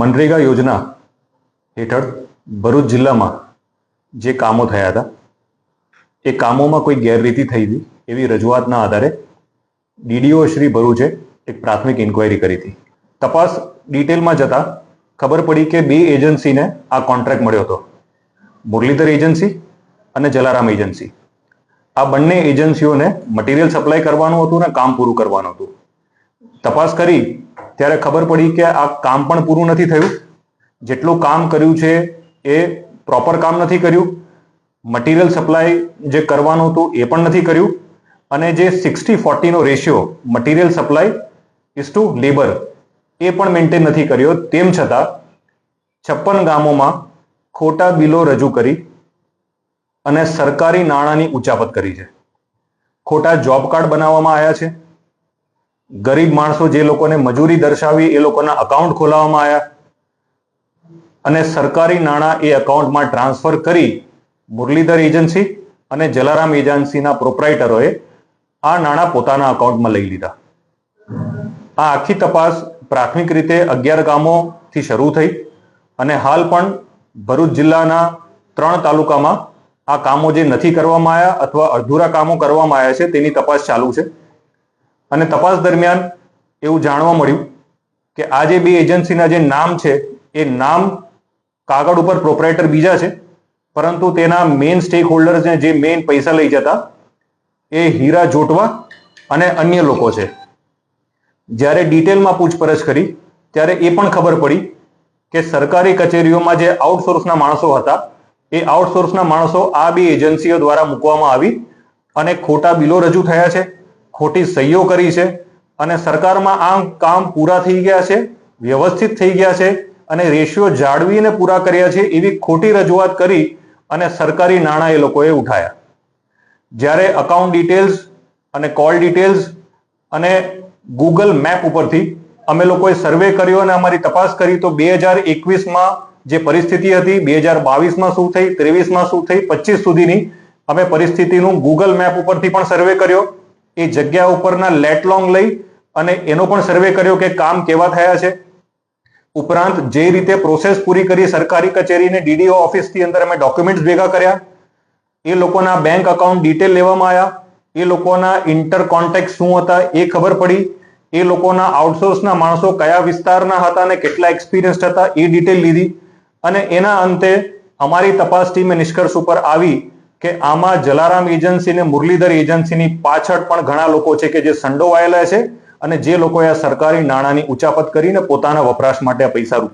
મનરેગા યોજના હેઠળ ભરૂચ જિલ્લામાં જે કામો થયા હતા એ કામોમાં કોઈ ગેરરીતિ થઈ હતી એવી રજૂઆતના આધારે ડીડીઓ શ્રી ભરૂચે એક પ્રાથમિક ઇન્ક્વાયરી કરી હતી. તપાસ ડિટેલમાં જતા ખબર પડી કે બે એજન્સીને આ કોન્ટ્રાક્ટ મળ્યો હતો, મુરલીધર એજન્સી અને જલારામ એજન્સી. આ બંને એજન્સીઓને મટીરિયલ સપ્લાય કરવાનું હતું અને કામ પૂરું કરવાનું હતું. તપાસ કરી ત્યારે ખબર પડી કે આ કામ પણ પૂરું નથી થયું. જેટલું કામ કર્યું છે એ પ્રોપર કામ નથી કર્યું. મટીરિયલ સપ્લાય જે કરવાનું હતું એ પણ નથી કર્યું. અને જે 60-40 નો ratio material supply is to labour એ પણ મેન્ટેન નથી કર્યો. તેમ છતાં 56 ગામોમાં ખોટા બિલો રજૂ કરી અને સરકારી નાણાંની ઉચાપત કરી છે. ખોટા જોબ કાર્ડ બનાવવામાં આવ્યા છે. ગરીબ માણસો જે લોકોને મજૂરી દર્શાવી એ લોકોના અકાઉન્ટ ખોલાવવામાં આવ્યા અને સરકારી નાણાં એ અકાઉન્ટમાં ટ્રાન્સફર કરી મુરલીધર એજન્સી અને જલારામ એજન્સીના પ્રોપ્રાઇટરોએ આ નાણાં પોતાના અકાઉન્ટમાં લઈ લીધા. આ આખી તપાસ પ્રાથમિક રીતે 11 ગામોથી શરૂ થઈ અને હાલ પણ ભરૂચ જિલ્લાના 3 તાલુકામાં આ કામો જે નથી કરવામાં આવ્યા અથવા અધૂરા કામો કરવામાં આવ્યા છે તેની તપાસ ચાલુ છે. અને તપાસ દરમિયાન એવું જાણવા મળ્યું કે આ જે બે એજન્સીના જે નામ છે એ નામ કાગળ ઉપર પ્રોપ્રાઇટર બીજા છે, પરંતુ તેના મેઇન સ્ટેક હોલ્ડર્સને જે મેઇન પૈસા લઈ જતા એ હીરા જોટવા અને અન્ય લોકો છે. જ્યારે ડિટેલમાં પૂછપરછ કરી ત્યારે એ પણ ખબર પડી કે સરકારી કચેરીઓમાં જે આઉટસોર્સના માણસો હતા એ આઉટસોર્સના માણસો આ બે એજન્સીઓ દ્વારા મૂકવામાં આવી અને ખોટા બિલો રજૂ થયા છે, ખોટી સહીઓ કરી છે અને સરકારમાં આ કામ પૂરા થઈ ગયા છે, વ્યવસ્થિત થઈ ગયા છે અને રેશિયો જાળવીને પૂરા કર્યા છે એવી ખોટી રજૂઆત કરી અને સરકારી નાણાં એ લોકોએ ઉઠાયા. જ્યારે અકાઉન્ટ ડિટેલ્સ અને કોલ ડિટેલ્સ અને ગૂગલ મેપ ઉપરથી અમે લોકોએ સર્વે કર્યો અને અમારી તપાસ કરી તો 2021માં જે પરિસ્થિતિ હતી, 2022માં શું થઈ, 23માં શું થઈ, 25 સુધીની અમે પરિસ્થિતિનું ગૂગલ મેપ ઉપરથી પણ સર્વે કર્યો. એ જગ્યા ઉપરના લેટલોંગ લઈ અને એનો પણ સર્વે કર્યો કે કામ કેવા થયા છે. ઉપરાંત જે રીતે પ્રોસેસ પૂરી કરી સરકારી કચેરીને ડીડીઓ ઓફિસથી અંદર અમે ડોક્યુમેન્ટ્સ ભેગા કર્યા, એ લોકોના બેંક અકાઉન્ટ ડિટેલ લેવામાં આવ્યા, એ લોકોના ઇન્ટર કોન્ટેક્ટ શું હતા એ ખબર પડી, એ લોકોના આઉટસોર્સના માણસો કયા વિસ્તારના હતા અને કેટલા એક્સપિરિયન્સ હતા એ ડિટેલ લીધી. અને એના અંતે અમારી તપાસ ટીમે નિષ્કર્ષ ઉપર આવી કે આમાં જલારામ એજન્સી અને મુરલીધર એજન્સીની પાછળ પણ ઘણા લોકો છે કે જે સંડોવાયેલા છે અને જે લોકોએ આ સરકારી નાણાંની ઉચાપત કરીને પોતાના વપરાશ માટે આ પૈસા